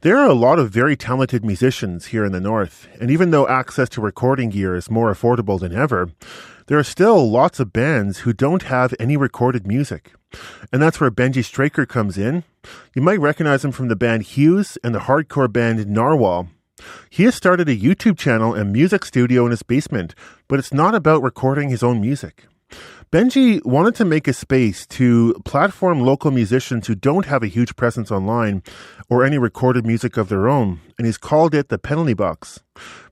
There are a lot of very talented musicians here in the North, and even though access to recording gear is more affordable than ever, there are still lots of bands who don't have any recorded music. And that's where Benji Straker comes in. You might recognize him from the band Hughes and the hardcore band Narwhal. He has started a YouTube channel and music studio in his basement, but it's not about recording his own music. Benji wanted to make a space to platform local musicians who don't have a huge presence online or any recorded music of their own, and he's called it the Penalty Box.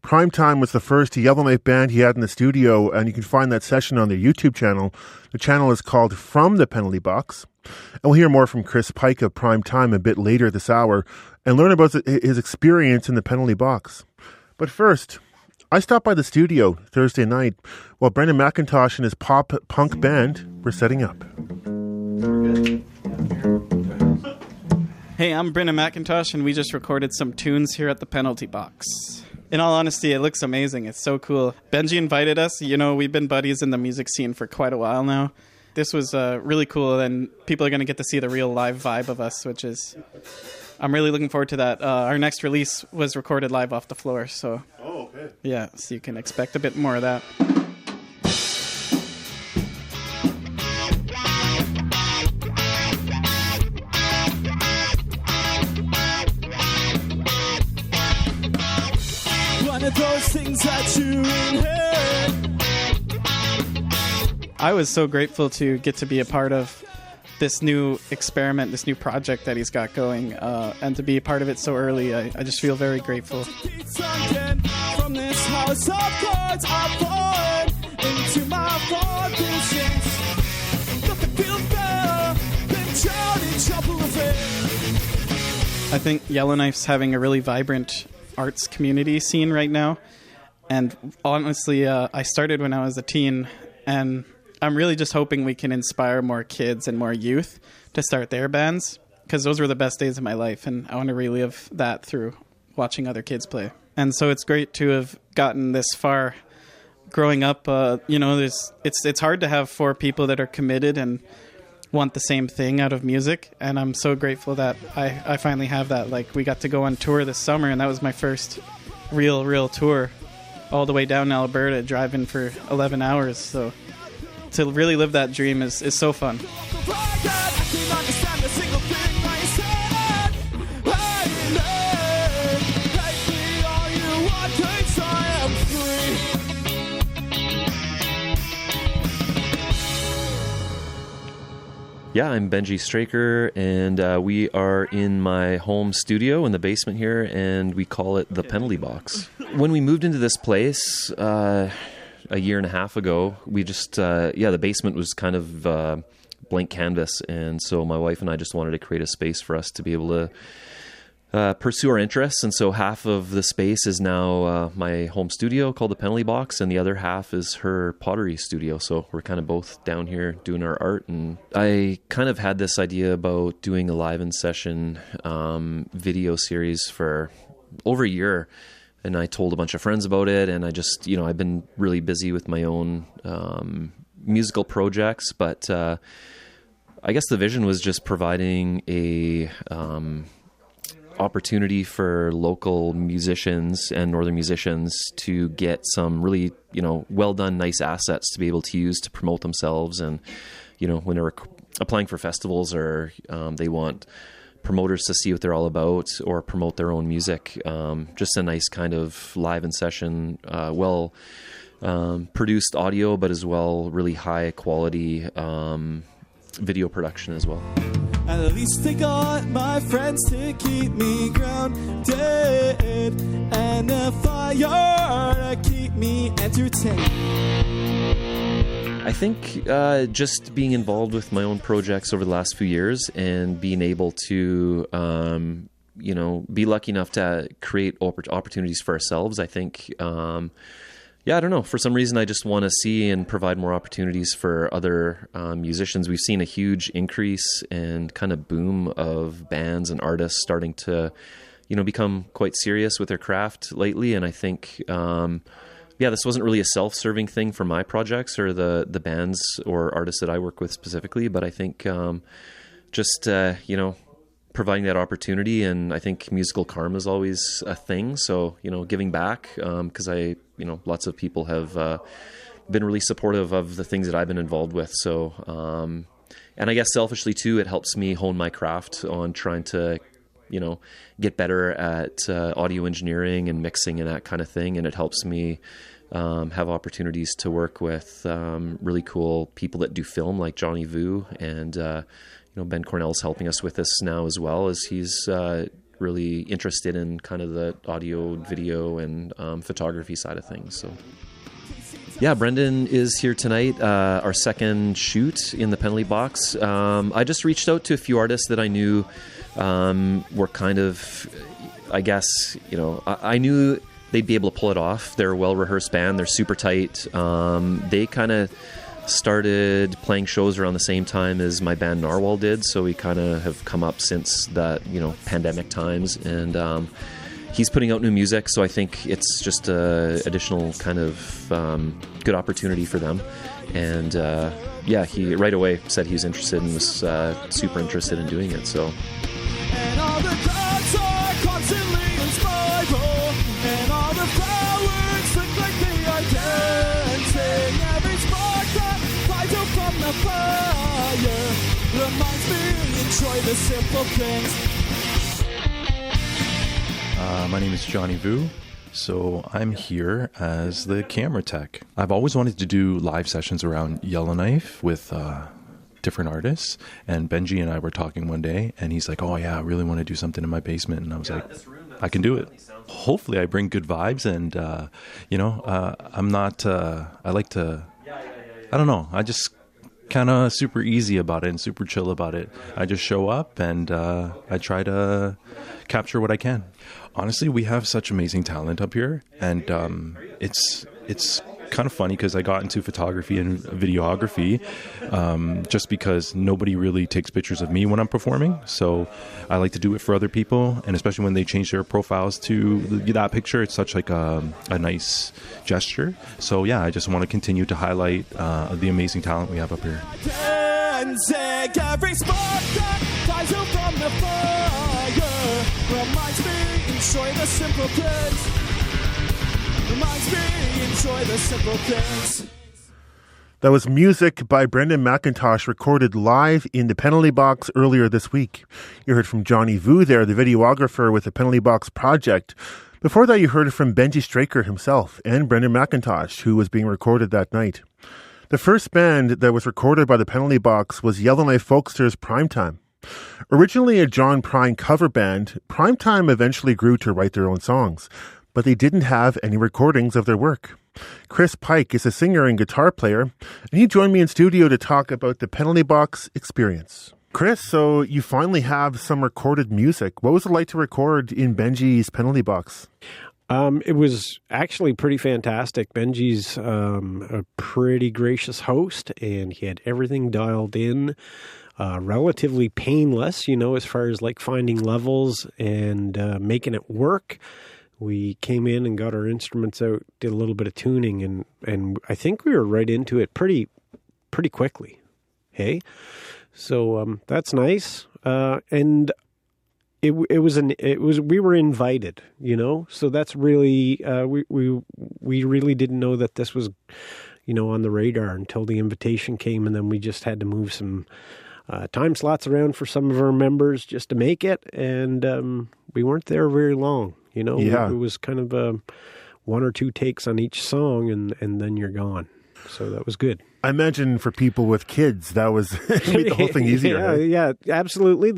Primetime was the first Yellowknife band he had in the studio, and you can find that session on their YouTube channel. The channel is called From the Penalty Box. And we'll hear more from Chris Pike of Primetime a bit later this hour and learn about his experience in the Penalty Box. But first, I stopped by the studio Thursday night while Brenden MacIntosh and his pop-punk band were setting up. Hey, I'm Brenden MacIntosh, and we just recorded some tunes here at the Penalty Box. In all honesty, it looks amazing. It's so cool. Benji invited us. You know, we've been buddies in the music scene for quite a while now. This was really cool, and people are going to get to see the real live vibe of us, which is... I'm really looking forward to that. Our next release was recorded live off the floor, so... Oh, okay. Yeah, so you can expect a bit more of that. One of those things that you inherit. I was so grateful to get to be a part of this new experiment, this new project that he's got going, and to be a part of it so early, I just feel very grateful. From this house of cards, I'm born into my fortunes. Nothing feels better than Charlie Trouble of it. I think Yellowknife's having a really vibrant arts community scene right now, and honestly, I started when I was a teen, and I'm really just hoping we can inspire more kids and more youth to start their bands, because those were the best days of my life, and I want to relive that through watching other kids play. And so it's great to have gotten this far. Growing up, it's hard to have four people that are committed and want the same thing out of music, and I'm so grateful that I finally have that. Like, we got to go on tour this summer, and that was my first real tour, all the way down to Alberta, driving for 11 hours, so... to really live that dream is so fun. Yeah, I'm Benji Straker, and we are in my home studio in the basement here, and we call it the Penalty Box. When we moved into this place... a year and a half ago, we just, the basement was kind of blank canvas. And so my wife and I just wanted to create a space for us to be able to pursue our interests. And so half of the space is now my home studio called the Penalty Box, and the other half is her pottery studio. So we're kind of both down here doing our art. And I kind of had this idea about doing a live in session video series for over a year. And I told a bunch of friends about it, and I just, I've been really busy with my own musical projects, but I guess the vision was just providing a opportunity for local musicians and northern musicians to get some really, well done, nice assets to be able to use to promote themselves. And, when they're applying for festivals or they want promoters to see what they're all about or promote their own music. Just a nice kind of live in session, produced audio, but as well really high quality video production as well. At least I got my friends to keep me grounded and a fire to keep me entertained. I think just being involved with my own projects over the last few years and being able to, be lucky enough to create opportunities for ourselves, I think, I don't know. For some reason, I just want to see and provide more opportunities for other musicians. We've seen a huge increase and kind of boom of bands and artists starting to, become quite serious with their craft lately. And I think... this wasn't really a self-serving thing for my projects or the bands or artists that I work with specifically, but I think just providing that opportunity. And I think musical karma is always a thing. So, giving back, because lots of people have been really supportive of the things that I've been involved with. So, and I guess selfishly too, it helps me hone my craft on trying to, get better at audio engineering and mixing and that kind of thing. And it helps me have opportunities to work with really cool people that do film, like Johnny Vu, and Ben Cornell's helping us with this now as well, as he's really interested in kind of the audio, video, and photography side of things. So, yeah, Brenden is here tonight, our second shoot in the penalty box. I just reached out to a few artists that I knew were kind of, I guess, I knew they'd be able to pull it off. They're a well-rehearsed band. They're super tight. They kind of started playing shows around the same time as my band Narwhal did, so we kind of have come up since that, pandemic times. And he's putting out new music, so I think it's just a additional kind of good opportunity for them. And he right away said he was interested and was super interested in doing it. So. And all the gods are constantly in spiral, and all the flowers look like they are dancing. Every spark that flies out from the fire reminds me, enjoy the simple things. My name is Johnny Vu. So I'm here as the camera tech. I've always wanted to do live sessions around Yellowknife with different artists, and Benji and I were talking one day, and he's like, oh yeah, I really want to do something in my basement, and I was like, I can do it. Hopefully I bring good vibes, and I'm not I like to, I don't know, I just kind of super easy about it and super chill about it. I just show up and I try to capture what I can. Honestly, we have such amazing talent up here, and it's kind of funny because I got into photography and videography just because nobody really takes pictures of me when I'm performing. So I like to do it for other people, and especially when they change their profiles to that picture, it's such like a nice gesture. So yeah, I just want to continue to highlight the amazing talent we have up here. Every spark that flies out from the fire reminds me, enjoy the simple things. Reminds me, enjoy the simple things. That was music by Brenden MacIntosh recorded live in the penalty box earlier this week. You heard from Johnny Vu there, the videographer with the Penalty Box Project. Before that, you heard from Benji Straker himself and Brenden MacIntosh, who was being recorded that night. The first band that was recorded by the penalty box was Yellowknife Folksters Primetime. Originally a John Prine cover band, Primetime eventually grew to write their own songs, but they didn't have any recordings of their work. Chris Pike is a singer and guitar player, and he joined me in studio to talk about the penalty box experience. Chris, so you finally have some recorded music. What was it like to record in Benji's penalty box? It was actually pretty fantastic. Benji's a pretty gracious host, and he had everything dialed in, relatively painless, as far as like finding levels and making it work. We came in and got our instruments out, did a little bit of tuning, and I think we were right into it pretty quickly. Hey, so that's nice. And we were invited, so that's really we really didn't know that this was, on the radar until the invitation came, and then we just had to move some time slots around for some of our members just to make it, and we weren't there very long. Yeah. It was kind of one or two takes on each song, and then you're gone. So that was good. I imagine for people with kids, that was made the whole thing easier. Yeah, right? Yeah, absolutely.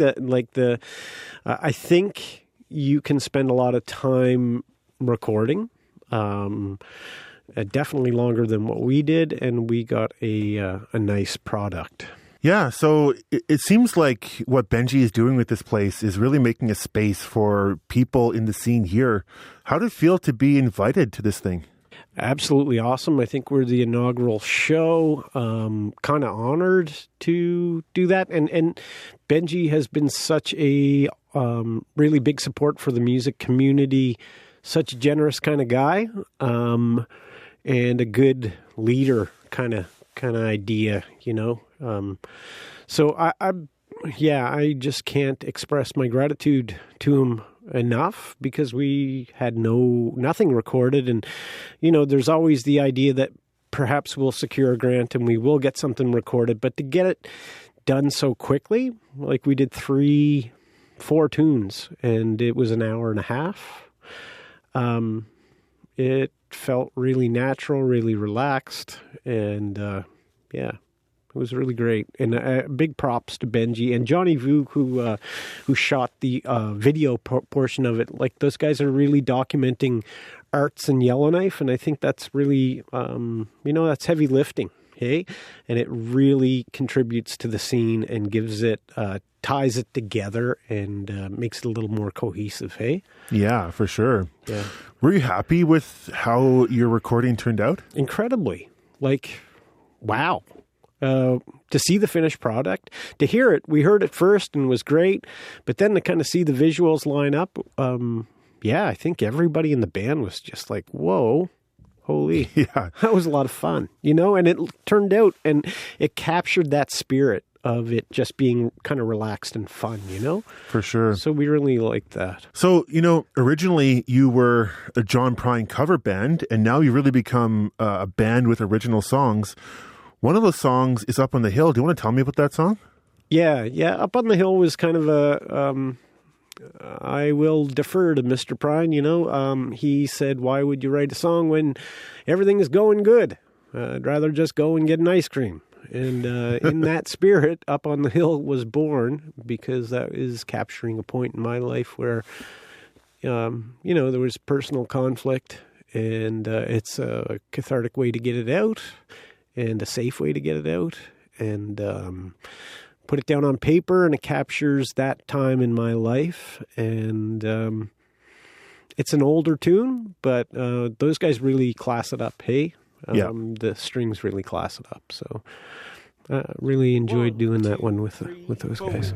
I think you can spend a lot of time recording, definitely longer than what we did, and we got a nice product. Yeah, so it seems like what Benji is doing with this place is really making a space for people in the scene here. How did it feel to be invited to this thing? Absolutely awesome. I think we're the inaugural show. Kind of honored to do that. And Benji has been such a really big support for the music community, such a generous kind of guy, and a good leader kind of idea, So yeah, I just can't express my gratitude to him enough, because we had nothing recorded. And, there's always the idea that perhaps we'll secure a grant and we will get something recorded, but to get it done so quickly, like we did 4 tunes, and it was an hour and a half. It felt really natural, really relaxed, and yeah, it was really great. And big props to Benji and Johnny Vu, who shot the video portion of it. Like, those guys are really documenting arts in Yellowknife, and I think that's really, that's heavy lifting. Hey, and it really contributes to the scene and gives it, ties it together, and makes it a little more cohesive. Hey, Yeah, for sure. yeah, Were you happy with how your recording turned out? incredibly. Like, wow. To see the finished product, to hear it, we heard it first and was great, but then to kind of see the visuals line up, yeah, I think everybody in the band was just like, whoa. Holy, Yeah, that was a lot of fun, and it turned out, and it captured that spirit of it just being kind of relaxed and fun, for sure. So we really liked that. So, originally you were a John Prine cover band, and now you really become a band with original songs. One of those songs is Up on the Hill. Do you want to tell me about that song? Yeah. Up on the Hill was kind of a, I will defer to Mr. Prine, he said, why would you write a song when everything is going good? I'd rather just go and get an ice cream. And in that spirit, Up on the Hill was born, because that is capturing a point in my life where, there was personal conflict, and it's a cathartic way to get it out, and a safe way to get it out, and put it down on paper, and it captures that time in my life. And it's an older tune, but those guys really class it up. Hey, Yeah. The strings really class it up. So really enjoyed doing that one with those guys.